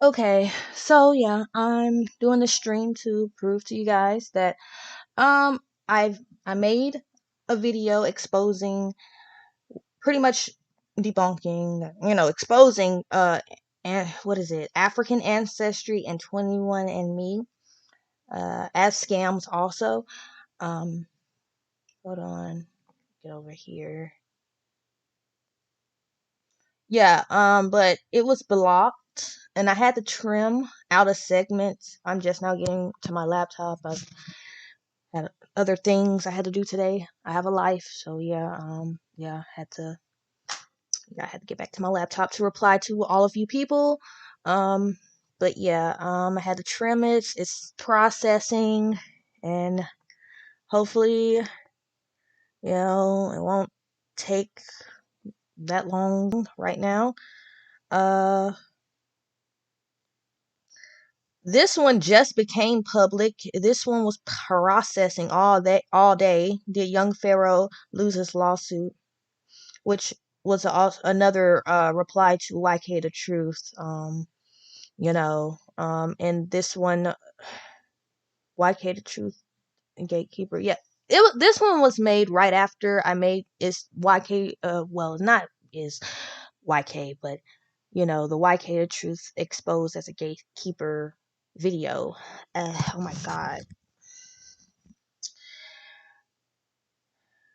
Okay, so yeah, I'm doing the stream to prove to you guys that um I made a video exposing, pretty much debunking, exposing and what is it? African ancestry and 21andMe as scams also. Um Hold on. Get over here. Yeah, but it was blocked and I had to trim out a segment. I'm just now getting to my laptop. I've had other things I had to do today. I have a life, so yeah, I had to get back to my laptop to reply to all of you people. Um, but yeah, I had to trim it. It's processing, and hopefully, it won't take that long right now. Uh, this one just became public. This one was processing all day. Did young Pharaoh lose his lawsuit? Which was another reply to YK the Truth. And this one, YK the Truth and Gatekeeper. Yeah, this one was made right after I made is YK. Well, not is YK, but the YK the Truth exposed as a gatekeeper video. Oh my god.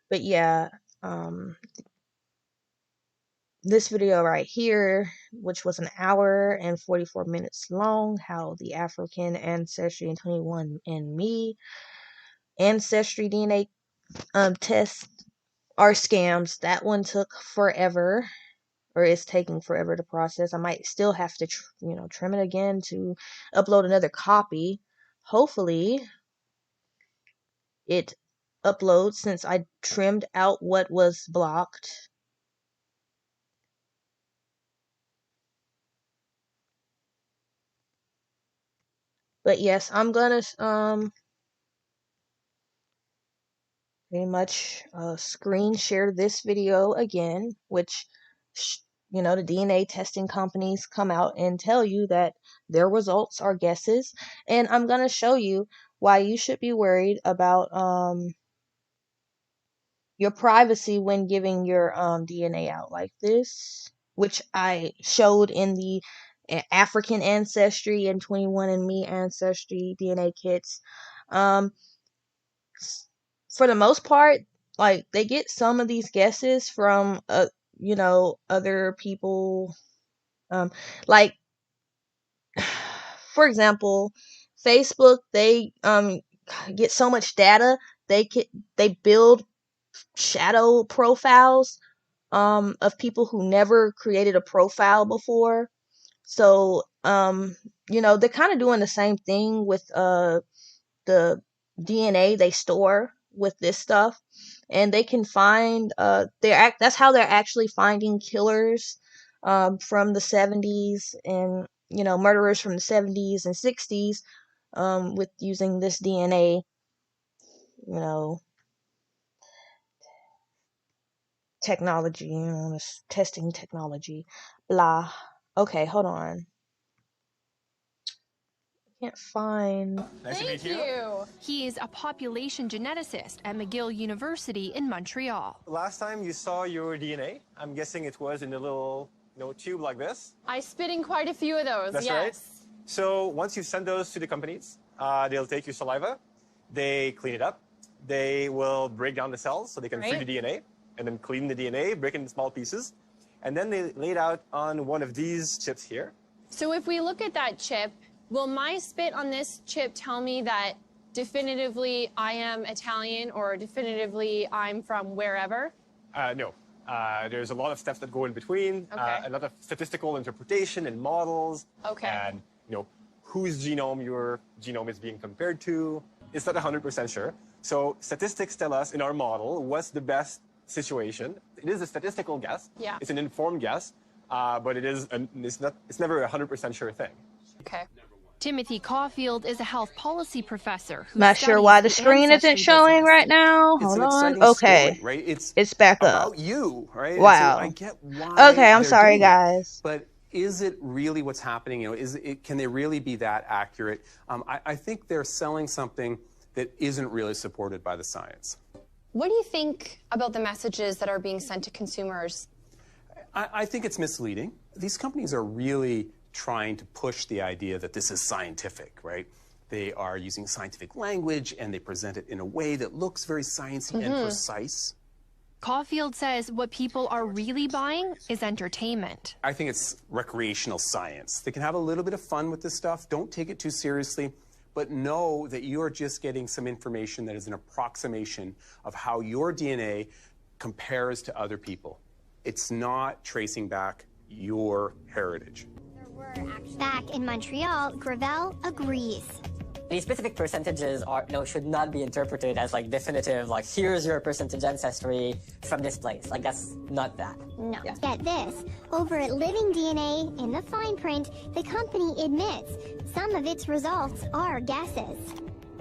But yeah, um, this video right here, which was an hour and 44 minutes long, how the African ancestry and 21andMe ancestry DNA tests are scams. That one took forever, or is taking forever to process. I might still have to, trim it again to upload another copy. Hopefully, it uploads since I trimmed out what was blocked. But yes, I'm gonna pretty much screen share this video again, which the DNA testing companies come out and tell you that their results are guesses, and I'm gonna show you why you should be worried about your privacy when giving your DNA out like this, which I showed in the African ancestry and 21andMe ancestry DNA kits. um for the most part, like, they get some of these guesses from other people, um like, for example, Facebook, they get so much data, they build shadow profiles of people who never created a profile before. So they're kind of doing the same thing with the DNA they store with this stuff, and they can find that's how they're actually finding killers from the 70s, and murderers from the 70s and 60s, with using this DNA, you know technology, this testing technology, blah. Okay, hold on. Can't find. Nice to meet you. He is a population geneticist at McGill University in Montreal. Last time you saw your DNA, I'm guessing it was in a little tube like this. I spit in quite a few of those, That's yes. right. So once you send those to the companies, they'll take your saliva, they clean it up, they will break down the cells so they can free the DNA, and then clean the DNA, break it into small pieces, and then they lay it out on one of these chips here. So if we look at that chip, will my spit on this chip tell me that definitively I am Italian or definitively I'm from wherever? No. There's a lot of steps that go in between, a lot of statistical interpretation and models, and whose genome your genome is being compared to. It's not 100% sure. So statistics tell us in our model what's the best situation. It is a statistical guess. Yeah. It's an informed guess, but it's never a 100% sure thing. Okay. Timothy Caulfield is a health policy professor who Not sure why the screen isn't showing right now. It's Hold an on. exciting Okay. story, right? It's back up. About you, right? Wow. And so I get why Okay, I'm they're sorry, doing it. guys. But is it really what's happening? You know, can they really be that accurate? I think they're selling something that isn't really supported by the science. What do you think about the messages that are being sent to consumers? I think it's misleading. These companies are really trying to push the idea that this is scientific, right? They are using scientific language, and they present it in a way that looks very sciencey and precise. Caulfield says what people are really buying is entertainment. I think it's recreational science. They can have a little bit of fun with this stuff. Don't take it too seriously, but know that you are just getting some information that is an approximation of how your DNA compares to other people. It's not tracing back your heritage. Back in Montreal, Gravel agrees. These specific percentages should not be interpreted as like definitive, like here's your percentage ancestry from this place. Like that's not that. No. Yeah. Get this, over at Living DNA in the fine print, the company admits some of its results are guesses.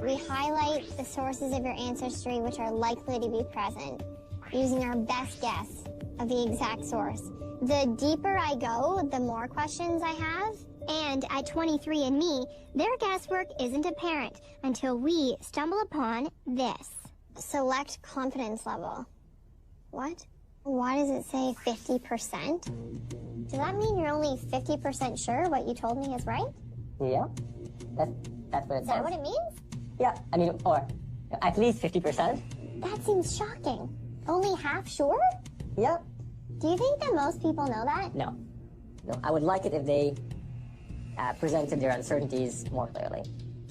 We highlight the sources of your ancestry which are likely to be present, using our best guess of the exact source. The deeper I go, the more questions I have. And at 23andMe, their guesswork isn't apparent until we stumble upon this. Select confidence level. What? Why does it say 50%? Does that mean you're only 50% sure what you told me is right? Yeah, that's what it says. Is that what it means? Yeah, I mean, or at least 50%. That seems shocking. Only half sure? Yeah. Do you think that most people know that? No. No, I would like it if they presented their uncertainties more clearly.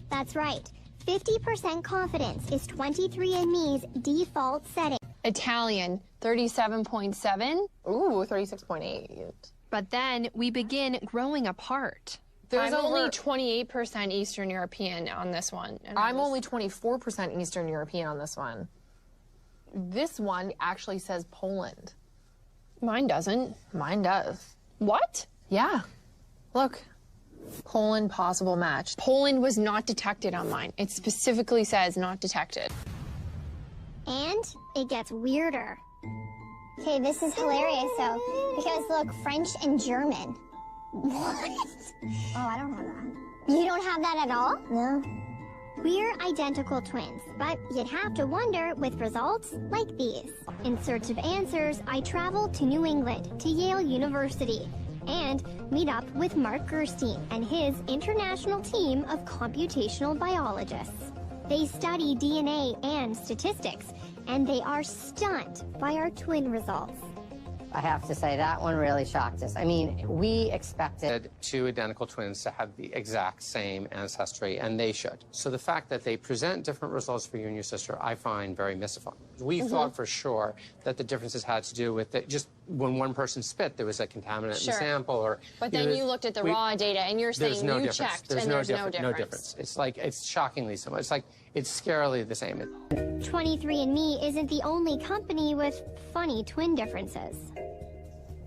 That's right. 50% confidence is 23andMe's default setting. Italian, 37.7. Ooh, 36.8. But then we begin growing apart. I'm only 28% Eastern European on this one. I'm only 24% Eastern European on this one. This one actually says Poland. Mine doesn't. Mine does. What? Yeah. Look. Poland possible match. Poland was not detected on mine. It specifically says not detected. And it gets weirder. Okay, this is hilarious, though, because look, French and German. What? Oh, I don't have that. You don't have that at all? No. We're identical twins, but you'd have to wonder with results like these. In search of answers, I traveled to New England, to Yale University, and meet up with Mark Gerstein and his international team of computational biologists. They study DNA and statistics, and they are stunned by our twin results. I have to say that one really shocked us. I mean, we expected two identical twins to have the exact same ancestry, and they should. So the fact that they present different results for you and your sister, I find very mystifying. We thought for sure that the differences had to do with just when one person spit, there was a contaminant in the sample, or. But then you looked at the raw data, and you're saying no you difference. checked, and there's no difference. No difference. It's like it's shockingly similar. It's like it's scarily the same. 23andMe isn't the only company with funny twin differences.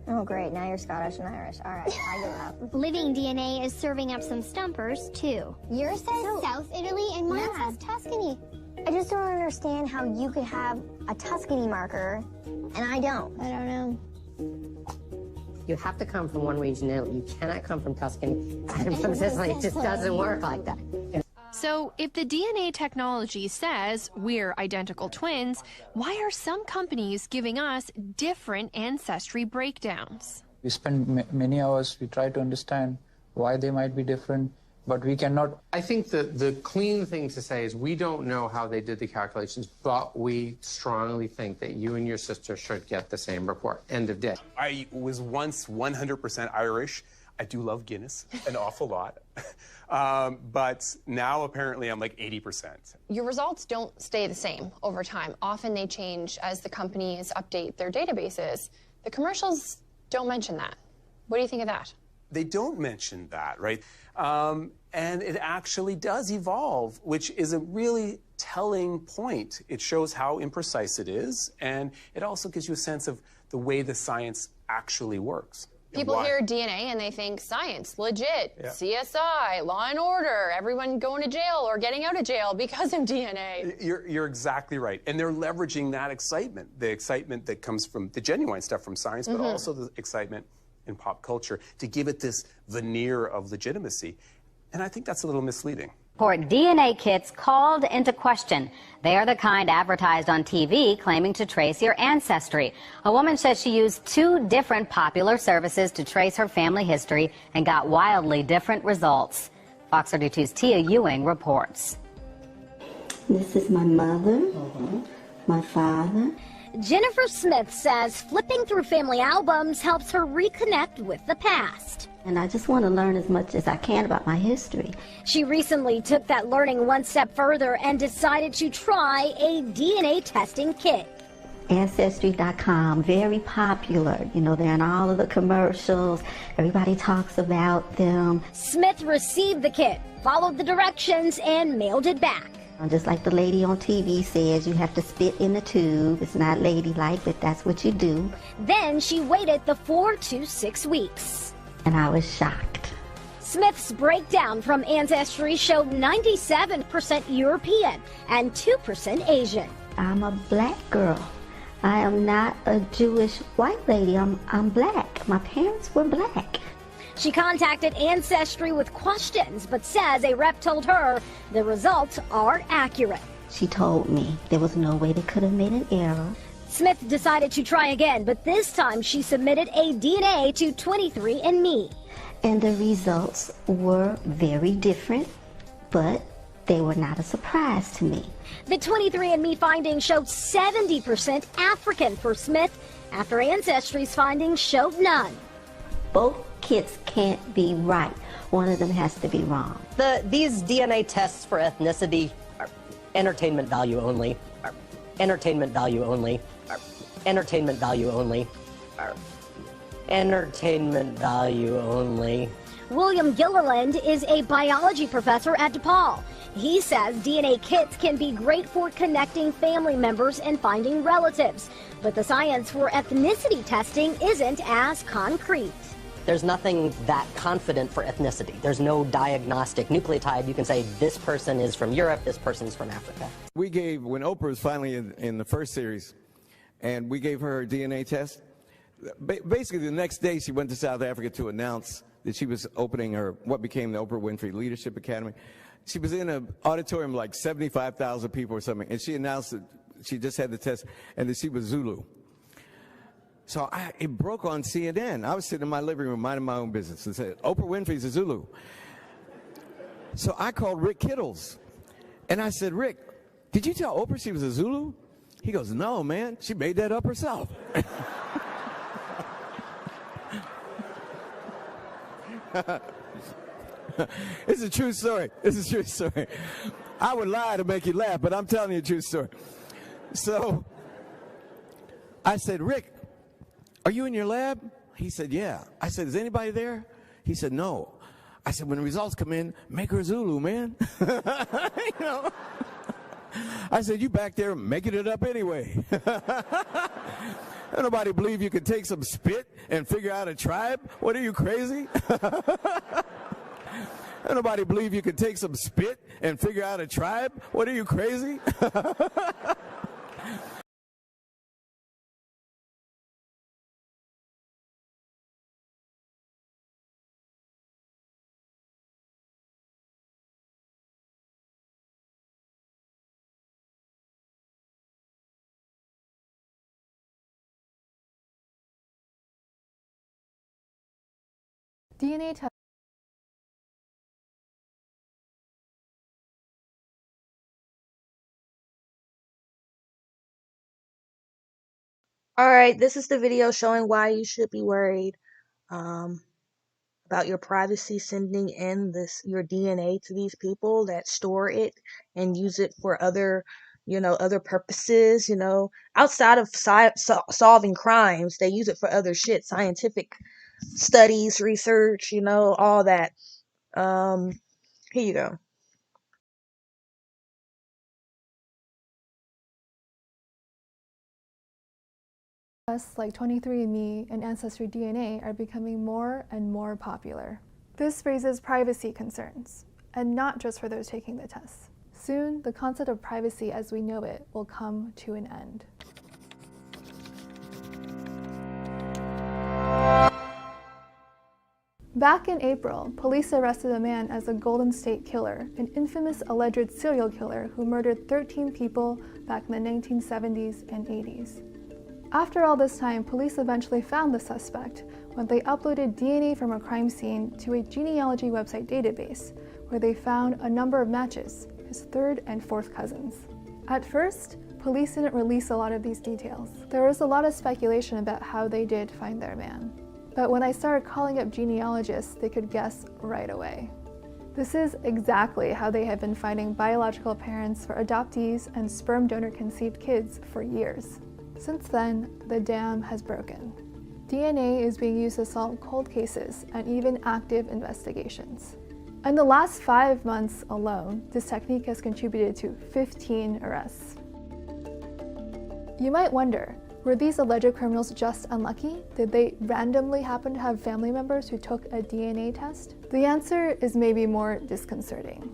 Oh, great. Now you're Scottish and Irish. All right, I give up. Living DNA is serving up some stumpers, too. Yours says South Italy, and mine says Tuscany. I just don't understand how you could have a Tuscany marker, and I don't. I don't know. you have to come from one region. You cannot come from Tuscany and from Sicily. It just doesn't work like that. So if the DNA technology says we're identical twins, why are some companies giving us different ancestry breakdowns? We spend many hours, we try to understand why they might be different, but we cannot. I think the clean thing to say is we don't know how they did the calculations, but we strongly think that you and your sister should get the same report. End of day. I was once 100% Irish. I do love Guinness an awful lot. But now apparently I'm like 80%. Your results don't stay the same over time. Often they change as the companies update their databases. The commercials don't mention that. What do you think of that? They don't mention that, right? And it actually does evolve, which is a really telling point. It shows how imprecise it is, and it also gives you a sense of the way the science actually works. People hear DNA and they think science, legit, CSI, Law and Order, everyone going to jail or getting out of jail because of DNA. You're exactly right. And they're leveraging that excitement, the excitement that comes from the genuine stuff from science, but also the excitement in pop culture to give it this veneer of legitimacy. And I think that's a little misleading. DNA kits called into question. They are the kind advertised on TV claiming to trace your ancestry. A woman says she used 2 different popular services to trace her family history and got wildly different results. Fox 32's Tia Ewing reports. This is my mother, my father. Jennifer Smith says flipping through family albums helps her reconnect with the past. And I just want to learn as much as I can about my history. She recently took that learning one step further and decided to try a DNA testing kit. Ancestry.com, very popular. You know, they're in all of the commercials. Everybody talks about them. Smith received the kit, followed the directions, and mailed it back. Just like the lady on TV says, you have to spit in the tube. It's not ladylike, but that's what you do. Then she waited the 4 to 6 weeks. And I was shocked. Smith's breakdown from Ancestry showed 97% European and 2% Asian. I'm a black girl. I am not a Jewish white lady. I'm black. My parents were black. She contacted Ancestry with questions, but says a rep told her the results are accurate. She told me there was no way they could have made an error. Smith decided to try again, but this time she submitted a DNA to 23andMe. And the results were very different, but they were not a surprise to me. The 23andMe findings showed 70% African for Smith, after Ancestry's findings showed none. Both kits can't be right. One of them has to be wrong. These DNA tests for ethnicity are entertainment value only. Entertainment value only. Entertainment value only. Entertainment value only. William Gilliland is a biology professor at DePaul. He says DNA kits can be great for connecting family members and finding relatives, but the science for ethnicity testing isn't as concrete. There's nothing that confident for ethnicity. There's no diagnostic nucleotide. You can say this person is from Europe, this person's from Africa. We gave, when Oprah was finally in the first series, and we gave her a DNA test, basically the next day she went to South Africa to announce that she was opening her, what became the Oprah Winfrey Leadership Academy. She was in an auditorium of like 75,000 people or something, and she announced that she just had the test and that she was Zulu. So it broke on CNN. I was sitting in my living room minding my own business and said, Oprah Winfrey's a Zulu. So I called Rick Kittles, and I said, Rick, did you tell Oprah she was a Zulu? He goes, no, man, she made that up herself. It's a true story. It's a true story. I would lie to make you laugh, but I'm telling you a true story. So I said, Rick, are you in your lab? He said, yeah. I said, is anybody there? He said, no. I said, when the results come in, make her Zulu, man. You know? I said, you back there making it up anyway. Don't nobody believe you can take some spit and figure out a tribe? What, are you crazy? Don't nobody believe you can take some spit and figure out a tribe? What, are you crazy? DNA test. Alright, this is the video showing why you should be worried about your privacy sending in your DNA to these people that store it and use it for other purposes, outside of solving crimes. They use it for other shit, scientific studies, research, all that. Here you go. Tests like 23andMe and Ancestry DNA are becoming more and more popular. This raises privacy concerns, and not just for those taking the tests. Soon, the concept of privacy as we know it will come to an end. Back in April, police arrested a man as a Golden State Killer, an infamous alleged serial killer who murdered 13 people back in the 1970s and 80s. After all this time, police eventually found the suspect when they uploaded DNA from a crime scene to a genealogy website database, where they found a number of matches, his third and fourth cousins. At first, police didn't release a lot of these details. There was a lot of speculation about how they did find their man. But when I started calling up genealogists, they could guess right away. This is exactly how they have been finding biological parents for adoptees and sperm donor conceived kids for years. Since then, the dam has broken. DNA is being used to solve cold cases and even active investigations. In the last 5 months alone, this technique has contributed to 15 arrests. You might wonder, were these alleged criminals just unlucky? Did they randomly happen to have family members who took a DNA test? The answer is maybe more disconcerting.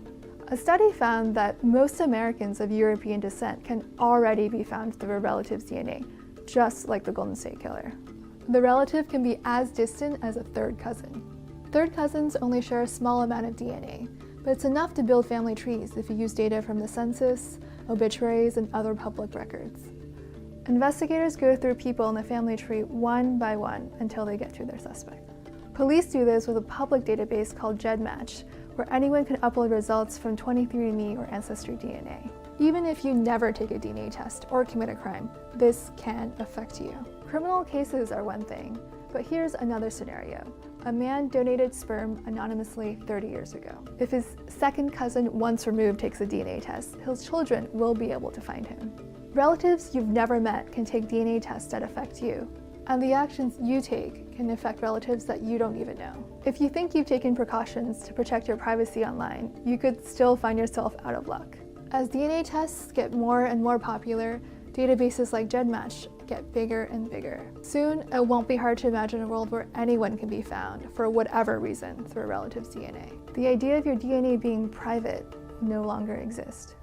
A study found that most Americans of European descent can already be found through a relative's DNA, just like the Golden State Killer. The relative can be as distant as a third cousin. Third cousins only share a small amount of DNA, but it's enough to build family trees if you use data from the census, obituaries, and other public records. Investigators go through people in the family tree one by one until they get to their suspect. Police do this with a public database called GEDmatch, where anyone can upload results from 23andMe or Ancestry DNA. Even if you never take a DNA test or commit a crime, this can affect you. Criminal cases are one thing, but here's another scenario. A man donated sperm anonymously 30 years ago. If his second cousin once removed takes a DNA test, his children will be able to find him. Relatives you've never met can take DNA tests that affect you, and the actions you take can affect relatives that you don't even know. If you think you've taken precautions to protect your privacy online, you could still find yourself out of luck. As DNA tests get more and more popular, databases like GEDmatch get bigger and bigger. Soon, it won't be hard to imagine a world where anyone can be found, for whatever reason, through a relative's DNA. The idea of your DNA being private no longer exists.